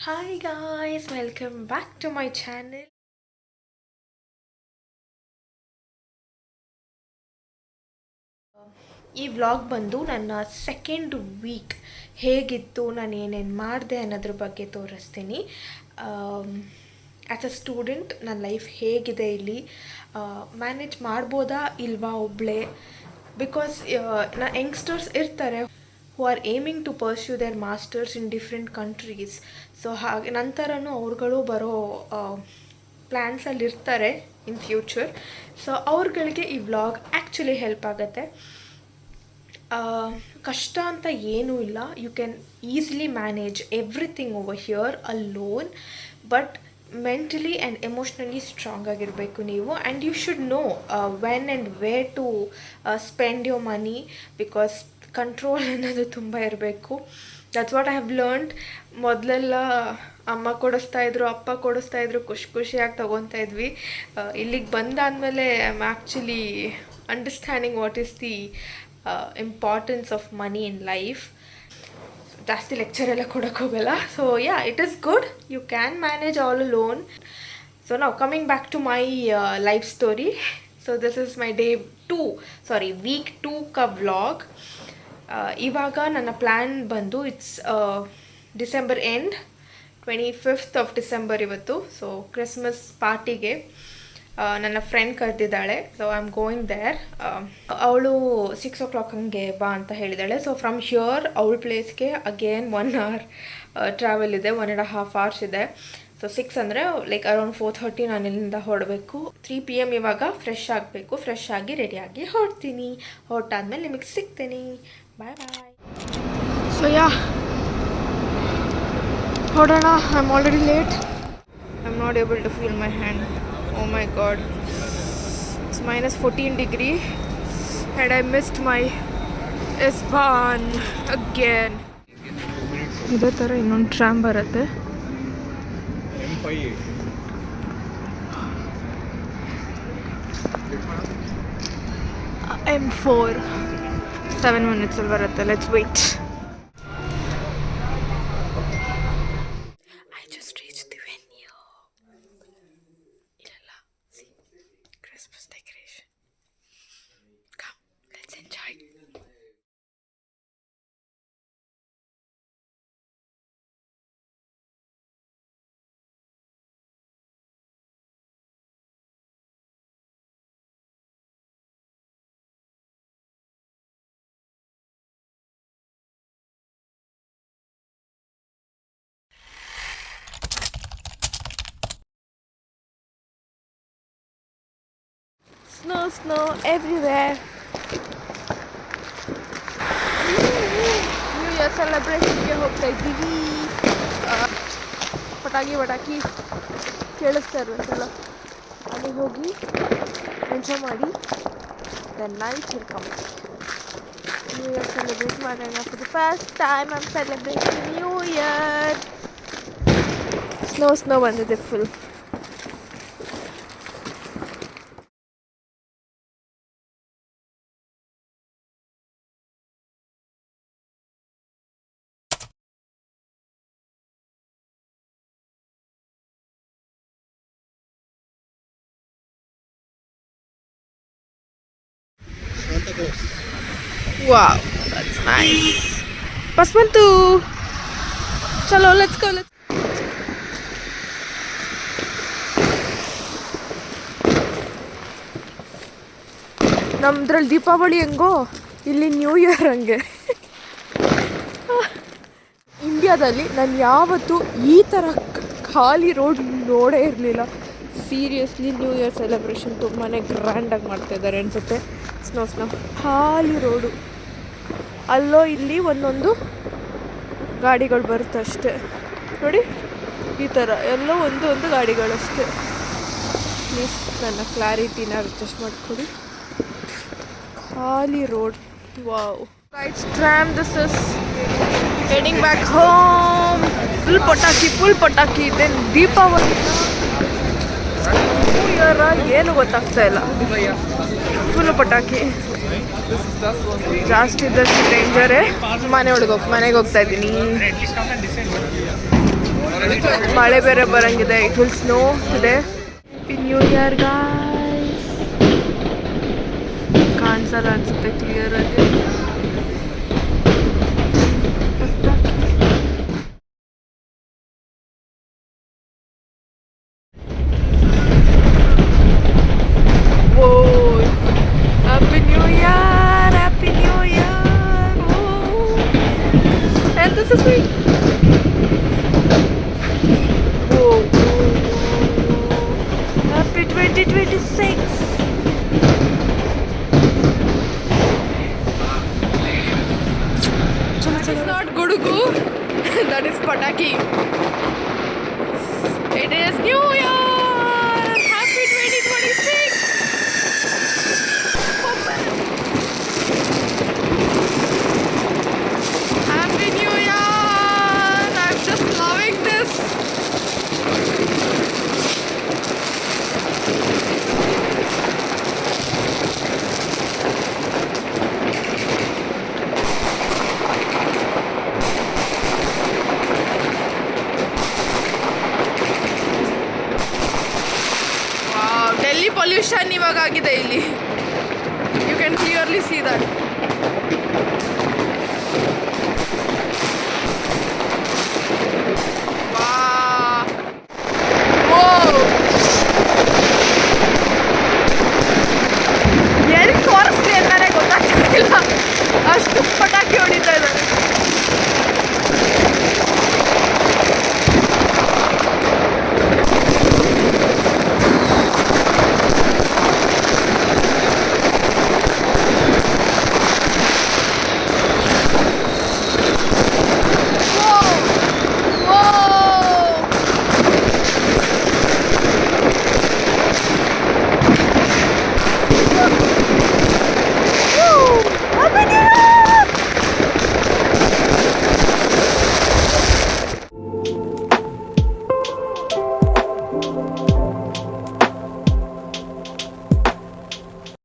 Hi guys, welcome back to my channel. ಈ vlog ಬಂದು ನನ್ನ ಸೆಕೆಂಡ್ ವೀಕ್ ಹೇಗಿತ್ತು, ನಾನು ಏನೇನು ಮಾಡಿದೆ ಅನ್ನೋದ್ರ ಬಗ್ಗೆ ತೋರಿಸ್ತೀನಿ. ಆ್ಯಸ್ ಅ ಸ್ಟೂಡೆಂಟ್ ನನ್ನ ಲೈಫ್ ಹೇಗಿದೆ, ಇಲ್ಲಿ ಮ್ಯಾನೇಜ್ ಮಾಡ್ಬೋದಾ ಇಲ್ವಾ ಒಬ್ಬಳೇ, ಬಿಕಾಸ್ ನಾ ಯಂಗ್ಸ್ಟರ್ಸ್ ಇರ್ತಾರೆ who are aiming to pursue their masters in different countries. So ಹಾಗೆ ನಂತರನೂ ಅವ್ರುಗಳು ಬರೋ ಪ್ಲ್ಯಾನ್ಸಲ್ಲಿ ಇರ್ತಾರೆ ಇನ್ ಫ್ಯೂಚರ್. ಸೊ ಅವ್ರುಗಳಿಗೆ ಈ ವ್ಲಾಗ್ ಆ್ಯಕ್ಚುಲಿ ಹೆಲ್ಪ್ ಆಗುತ್ತೆ. ಕಷ್ಟ ಅಂತ ಏನೂ ಇಲ್ಲ, you can easily manage everything over here alone. But mentally and emotionally strong ಆಗಿರಬೇಕು ನೀವು, and you should know when and where to spend your money, because control ಅನ್ನೋದು ತುಂಬ ಇರಬೇಕು. That's what I have learned. ಮೊದಲೆಲ್ಲ ಅಮ್ಮ ಕೊಡಿಸ್ತಾಯಿದ್ರು, ಅಪ್ಪ ಕೊಡಿಸ್ತಾಯಿದ್ರು, ಖುಷಿಯಾಗಿ ತೊಗೊತಾ ಇದ್ವಿ. ಇಲ್ಲಿಗೆ ಬಂದಾದಮೇಲೆ I am actually understanding what is the importance of money in life. ಜಾಸ್ತಿ ಲೆಕ್ಚರ್ ಎಲ್ಲ ಕೊಡೋಕ್ಕೆ ಹೋಗಲ್ಲ. So yeah, it is good, you can manage all alone. So ನಾವು coming back to my life story. So this is my week 2 vlog. ಇವಾಗ ನನ್ನ plan ಬಂದು it's December end, 25th of December ಇವತ್ತು. So Christmas ಪಾರ್ಟಿಗೆ ನನ್ನ friend ಕರೆದಿದ್ದಾಳೆ. So I am going there. ಅವಳು 6 o'clock ಹಂಗೆ ಬಾ ಅಂತ ಹೇಳಿದ್ದಾಳೆ. ಸೊ ಫ್ರಮ್ ಹಿಯರ್ ಅವಳ ಪ್ಲೇಸ್ಗೆ ಅಗೇನ್ 1 hour ಟ್ರಾವೆಲ್ ಇದೆ, 1.5 hours ಇದೆ. ಸೊ 6 ಅಂದರೆ ಲೈಕ್ ಅರೌಂಡ್ 4:30 ನಾನು ಇಲ್ಲಿಂದ ಹೊರಡಬೇಕು. 3 PM ಇವಾಗ ಫ್ರೆಶ್ ಆಗಬೇಕು. ಫ್ರೆಶ್ ಆಗಿ ರೆಡಿಯಾಗಿ ಹೊರಡ್ತೀನಿ. ಹೊರಟಾದ್ಮೇಲೆ ನಿಮಗೆ ಸಿಗ್ತೀನಿ. ಬಾಯ್ ಬಾಯ್. ಸೊ ಯಾ, ಹೊರಡೋಣ. I am already late. I am not able to feel my hand. Oh my god, it's -14 degree and I missed my S-Bahn again. ಇದೇ ಥರ ಇನ್ನೊಂದು ಟ್ರಾಮ್ ಬರುತ್ತೆ. M4 7 minutes ಅಲ್ಲಿ ಬರುತ್ತೆ. Let's wait. Snow everywhere. New year ಸೆಲೆಬ್ರೇಷನ್ಗೆ ಹೋಗ್ತಾ ಇದ್ದೀವಿ. ಪಟಾಕಿ ಕೇಳಿಸ್ತಾ ಇರುವಂತೆಲ್ಲ ಅಲ್ಲಿ ಹೋಗಿ ಎಂಜಾಯ್ ಮಾಡಿ the night will come. New year celebrate ಮಾಡೋಣ. For the first time I am celebrating new year. Snow ಬಂದಿದೆ full. Wow, that's nice. Pasmantu. Chalo, let's go. ನಮ್ದ್ರಲ್ಲಿ ದೀಪಾವಳಿ ಹೆಂಗೋ ಇಲ್ಲಿ ನ್ಯೂ ಇಯರ್ ಹಂಗೆ. ಇಂಡಿಯಾದಲ್ಲಿ ನಾನು ಯಾವತ್ತೂ ಈ ಥರ ಖಾಲಿ ರೋಡ್ ನೋಡೇ ಇರಲಿಲ್ಲ. ಸೀರಿಯಸ್ಲಿ ನ್ಯೂ ಇಯರ್ ಸೆಲೆಬ್ರೇಷನ್ ತುಂಬಾ ಗ್ರ್ಯಾಂಡಾಗಿ ಮಾಡ್ತಾಯಿದ್ದಾರೆ ಅನಿಸುತ್ತೆ. ಸ್ನೋ ಖಾಲಿ ರೋಡು, ಅಲ್ಲೋ ಇಲ್ಲಿ ಒಂದೊಂದು ಗಾಡಿಗಳು ಬರುತ್ತೆ ಅಷ್ಟೇ. ನೋಡಿ ಈ ಥರ ಎಲ್ಲೋ ಒಂದು ಗಾಡಿಗಳಷ್ಟೇ. ಪ್ಲೀಸ್ ನನ್ನ ಕ್ಲಾರಿಟಿನ ಅಡ್ಜಸ್ಟ್ ಮಾಡಿಕೊಡಿ. ಖಾಲಿ road. Wow. Rights tram. This is heading back home. Full ಪಟಾಕಿ ಇದೆ. ದೀಪಾವಳಿ ನ್ಯೂ ಇಯರ್ ಏನು ಗೊತ್ತಾಗ್ತಾ ಇಲ್ಲ. ಫುಲ್ಲು ಪಟಾಕಿ. ಜಾಸ್ತಿ ಇದ್ದಷ್ಟು ಡೇಂಜರೇ. ಮನೆಗೆ ಹೋಗ್ತಾ ಇದ್ದೀನಿ. ಮಳೆ ಬೇರೆ ಬರಂಗಿದೆ. It will snow today. New year guys. ಕಾಣಿಸಲ್ಲ ಅನ್ಸುತ್ತೆ ಕ್ಲಿಯರ್ ಆಗಿ. Whoa! Happy New Year! Happy New Year! Whoa! And this is me. Whoa! Happy 2026! That is not Gudugu. That is Pataki. It is New Year! Happy 2026! Happy New Year! I'm just loving this. Wow, Delhi pollution ಇವಾಗ ಆಗಿದೆ ಇಲ್ಲಿ. You can clearly see that.